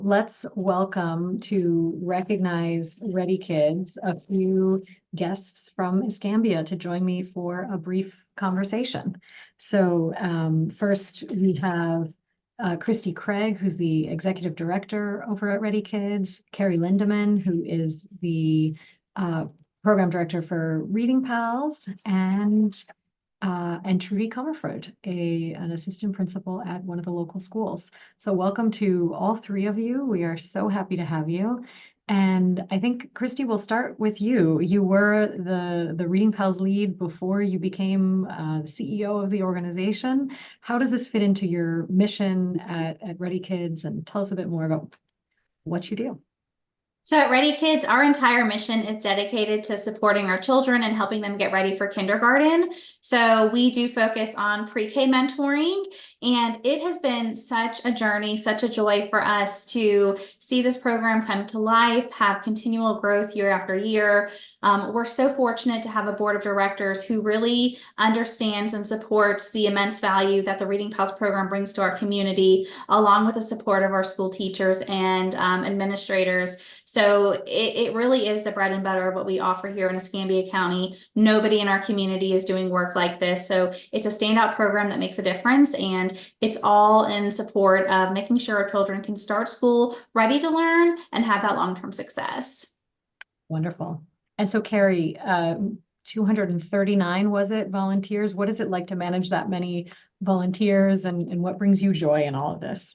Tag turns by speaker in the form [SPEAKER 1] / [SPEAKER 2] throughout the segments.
[SPEAKER 1] Let's welcome to recognize ReadyKids a few guests from Escambia to join me for a brief conversation. So first we have Christy Craig, who's the executive director over at ReadyKids, Carrie Lindeman, who is the program director for ReadingPals, and Trudy Comerford, an assistant principal at one of the local schools. So welcome to all three of you. We are so happy to have you. And I think, Christy, we'll start with you. You were the Reading Pals lead before you became the CEO of the organization. How does this fit into your mission at ReadyKids? And tell us a bit more about what you do.
[SPEAKER 2] So at ReadyKids, our entire mission is dedicated to supporting our children and helping them get ready for kindergarten. So we do focus on pre-K mentoring, and it has been such a journey, such a joy for us to see this program come to life, have continual growth year after year. We're so fortunate to have a board of directors who really understands and supports the immense value that the Reading Pals program brings to our community, along with the support of our school teachers and administrators. So it really is the bread and butter of what we offer here in Escambia County. Nobody in our community is doing work like this. So it's a standout program that makes a difference. And it's all in support of making sure our children can start school ready to learn and have that long-term success.
[SPEAKER 1] Wonderful. And so, Carrie, 239, was it, volunteers? What is it like to manage that many volunteers, and what brings you joy in all of this?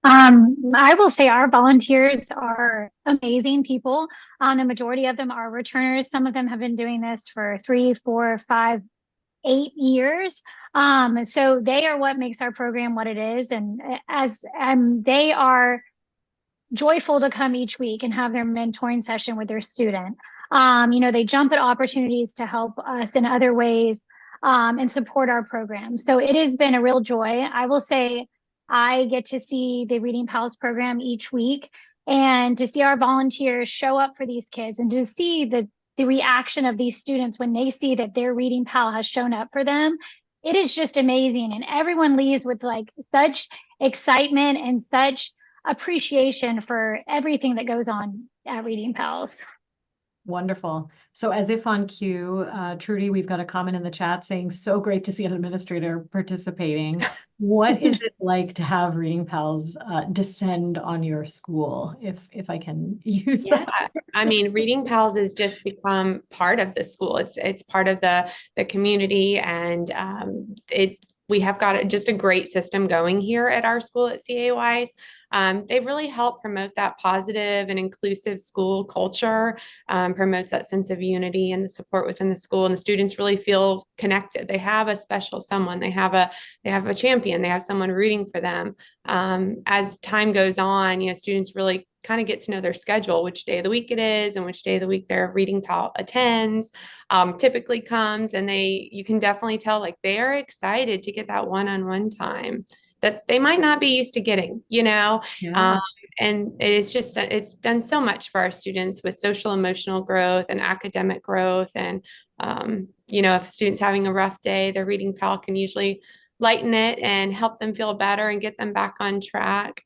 [SPEAKER 3] I will say our volunteers are amazing people. The majority of them are returners. Some of them have been doing this for 3, 4, 5, 8 years. So they are what makes our program what it is. And as they are joyful to come each week and have their mentoring session with their student. They jump at opportunities to help us in other ways and support our program. So it has been a real joy. I will say I get to see the Reading Pals program each week, and to see our volunteers show up for these kids, and to see the reaction of these students when they see that their Reading Pal has shown up for them. It is just amazing. And everyone leaves with like such excitement and such appreciation for everything that goes on at Reading Pals.
[SPEAKER 1] Wonderful. So as if on cue, Trudy, we've got a comment in the chat saying, so great to see an administrator participating. What is it like to have Reading Pals descend on your school, if I can use that?
[SPEAKER 4] I mean, Reading Pals has just become part of the school. It's part of the community, and we have got just a great system going here at our school at CAYs. They really help promote that positive and inclusive school culture, promotes that sense of unity and the support within the school, and the students really feel connected. They have a special someone, they have a champion, they have someone rooting for them. As time goes on, students really kind of get to know their schedule, which day of the week it is and which day of the week their Reading Pal attends, typically comes, and you can definitely tell like they are excited to get that one-on-one time that they might not be used to getting, Yeah. And it's done so much for our students with social emotional growth and academic growth. And, if a student's having a rough day, their Reading Pal can usually lighten it and help them feel better and get them back on track.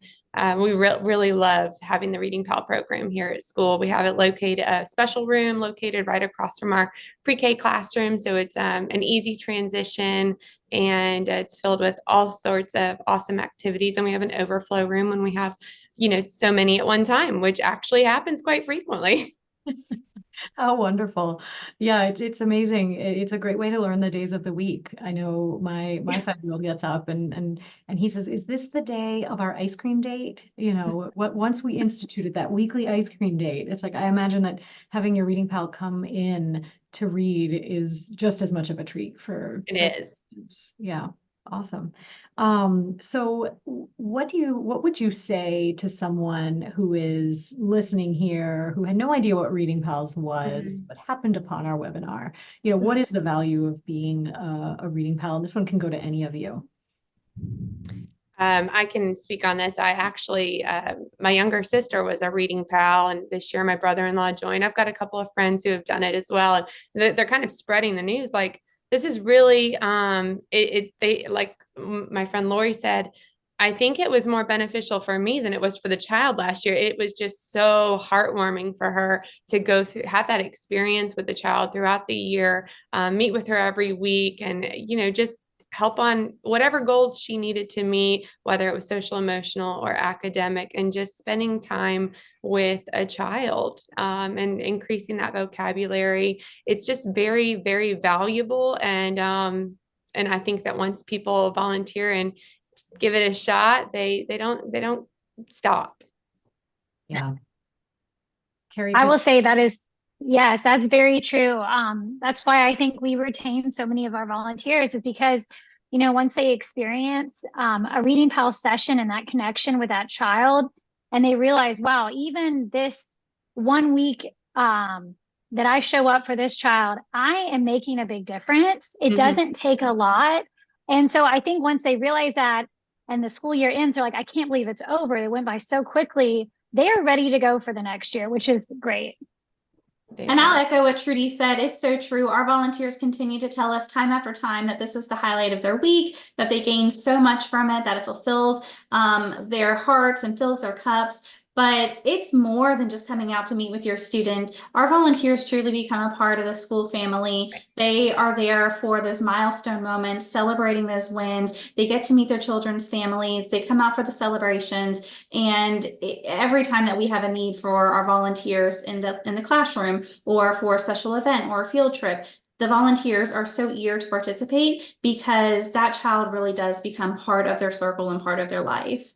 [SPEAKER 4] We really love having the Reading Pal program here at school. We have it located, a special room located right across from our pre-K classroom. So it's an easy transition, and it's filled with all sorts of awesome activities. And we have an overflow room when we have, so many at one time, which actually happens quite frequently.
[SPEAKER 1] How wonderful. Yeah, it's amazing. It's a great way to learn the days of the week. I know my 5-year-old gets up and he says, "Is this the day of our ice cream date?" Once we instituted that weekly ice cream date, it's like I imagine that having your Reading Pal come in to read is just as much of a treat for
[SPEAKER 4] It
[SPEAKER 1] is. Yeah. Awesome. So what would you say to someone who is listening here, who had no idea what Reading Pals was, but happened upon our webinar? What is the value of being a Reading Pal? And this one can go to any of you.
[SPEAKER 4] I can speak on this. I actually, my younger sister was a Reading Pal, and this year my brother-in-law joined. I've got a couple of friends who have done it as well. And they're kind of spreading the news like, this is really, they like my friend Lori said, I think it was more beneficial for me than it was for the child last year. It was just so heartwarming for her to go through, have that experience with the child throughout the year, meet with her every week, and, just help on whatever goals she needed to meet, whether it was social, emotional, or academic, and just spending time with a child, and increasing that vocabulary. It's just very, very valuable. And I think that once people volunteer and give it a shot, they don't stop.
[SPEAKER 1] Yeah. Carrie,
[SPEAKER 3] I will say that is, yes, that's very true. That's why I think we retain so many of our volunteers, is because, once they experience a Reading Pals session and that connection with that child, and they realize, wow, even this 1 week that I show up for this child, I am making a big difference. It doesn't take a lot. And so I think once they realize that and the school year ends, they're like, I can't believe it's over. It went by so quickly. They are ready to go for the next year, which is great.
[SPEAKER 2] And I'll echo what Trudy said. It's so true. Our volunteers continue to tell us time after time that this is the highlight of their week, that they gain so much from it, that it fulfills their hearts and fills their cups. But it's more than just coming out to meet with your student. Our volunteers truly become a part of the school family. They are there for those milestone moments, celebrating those wins. They get to meet their children's families. They come out for the celebrations. And every time that we have a need for our volunteers in the classroom, or for a special event or a field trip, the volunteers are so eager to participate, because that child really does become part of their circle and part of their life.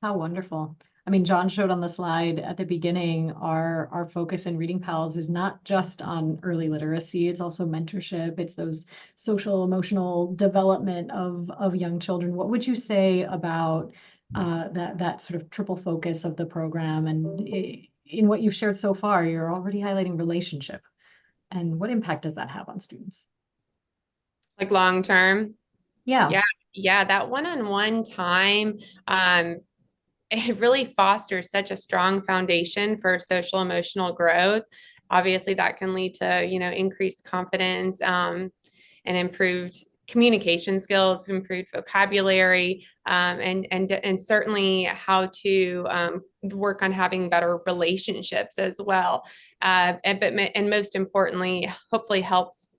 [SPEAKER 1] how wonderful. I mean, John showed on the slide at the beginning, our focus in Reading Pals is not just on early literacy, it's also mentorship. It's those social, emotional development of young children. What would you say about that sort of triple focus of the program? And in what you've shared so far, you're already highlighting relationship. And what impact does that have on students?
[SPEAKER 4] Like long term?
[SPEAKER 1] Yeah.
[SPEAKER 4] Yeah, that one-on-one time, it really fosters such a strong foundation for social emotional growth. Obviously, that can lead to, increased confidence, and improved communication skills, improved vocabulary, and certainly how to work on having better relationships as well. And most importantly, hopefully helps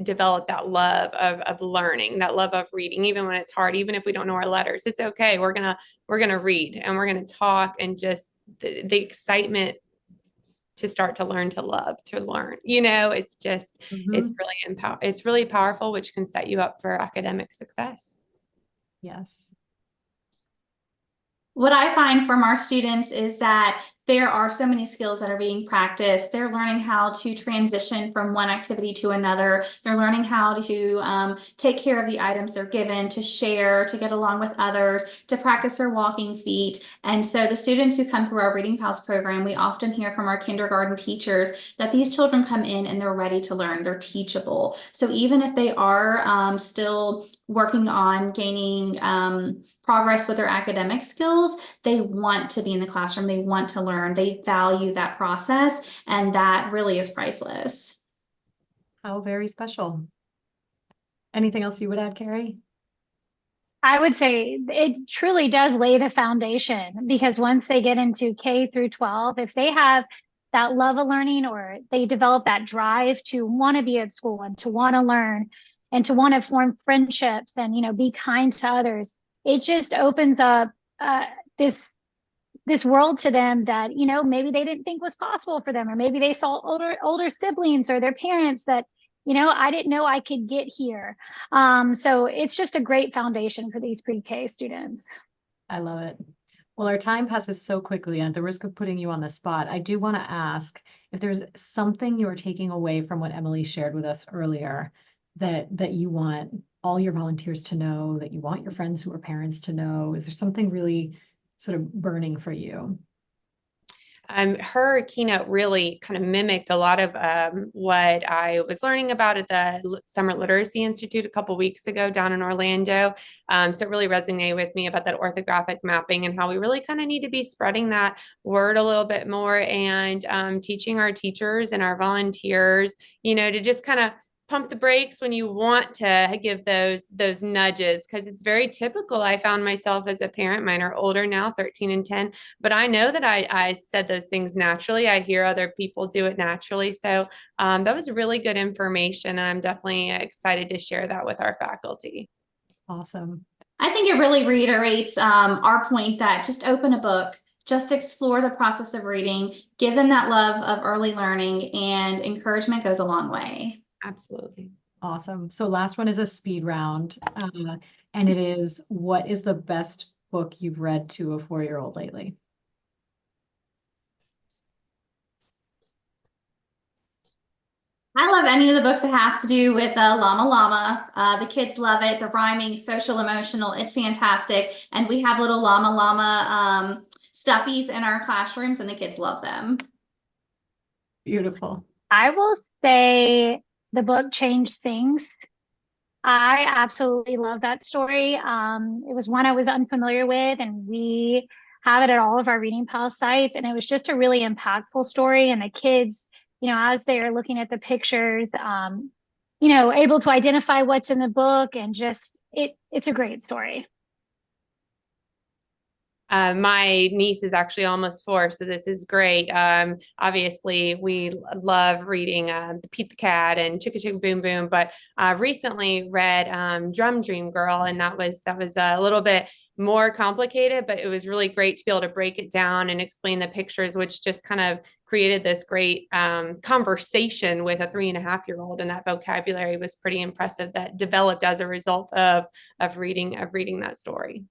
[SPEAKER 4] develop that love of learning, that love of reading, even when it's hard, even if we don't know our letters. It's okay. We're gonna read, and we're gonna talk, and just the excitement to start to learn to love, to learn. It's just it's really powerful, which can set you up for academic success.
[SPEAKER 1] Yes.
[SPEAKER 2] What I find from our students is that there are so many skills that are being practiced. They're learning how to transition from one activity to another. They're learning how to take care of the items they're given, to share, to get along with others, to practice their walking feet. And so the students who come through our Reading Pals program, we often hear from our kindergarten teachers that these children come in and they're ready to learn. They're teachable. So even if they are still working on gaining progress with their academic skills, they want to be in the classroom. They want to learn. They value that process, and that really is priceless.
[SPEAKER 1] How very special. Anything else you would add, Carrie?
[SPEAKER 3] I would say it truly does lay the foundation, because once they get into K through 12, if they have that love of learning, or they develop that drive to want to be at school and to want to learn and to want to form friendships and, be kind to others, it just opens up this world to them that, maybe they didn't think was possible for them, or maybe they saw older siblings or their parents that, I didn't know I could get here. So it's just a great foundation for these pre-K students.
[SPEAKER 1] I love it. Well, our time passes so quickly, and at the risk of putting you on the spot, I do want to ask if there's something you're taking away from what Emily shared with us earlier that you want all your volunteers to know, that you want your friends who are parents to know. Is there something really sort of burning for you?
[SPEAKER 4] Her keynote really kind of mimicked a lot of what I was learning about at the Summer Literacy Institute a couple weeks ago down in Orlando. So it really resonated with me about that orthographic mapping, and how we really kind of need to be spreading that word a little bit more, and teaching our teachers and our volunteers, to just kind of pump the brakes when you want to give those nudges, because it's very typical. I found myself as a parent, mine are older now, 13 and 10, but I know that I said those things naturally. I hear other people do it naturally. So that was really good information, and I'm definitely excited to share that with our faculty.
[SPEAKER 1] Awesome.
[SPEAKER 2] I think it really reiterates our point that just open a book, just explore the process of reading, give them that love of early learning, and encouragement goes a long way.
[SPEAKER 4] Absolutely.
[SPEAKER 1] Awesome. So last one is a speed round. And it is, what is the best book you've read to a 4-year-old lately?
[SPEAKER 2] I love any of the books that have to do with Llama Llama. The kids love it. The rhyming, social, emotional, it's fantastic. And we have little Llama Llama stuffies in our classrooms, and the kids love them.
[SPEAKER 1] Beautiful.
[SPEAKER 3] I will say the book changed things. I absolutely love that story. It was one I was unfamiliar with, and we have it at all of our ReadingPals sites. And it was just a really impactful story. And the kids, as they are looking at the pictures, able to identify what's in the book, and just it's a great story.
[SPEAKER 4] My niece is actually almost 4, so this is great. Obviously, we love reading Pete the Cat and Chicka Chicka Boom Boom, but recently read Drum Dream Girl, and that was a little bit more complicated, but it was really great to be able to break it down and explain the pictures, which just kind of created this great conversation with a 3.5-year-old, and that vocabulary was pretty impressive that developed as a result of reading that story.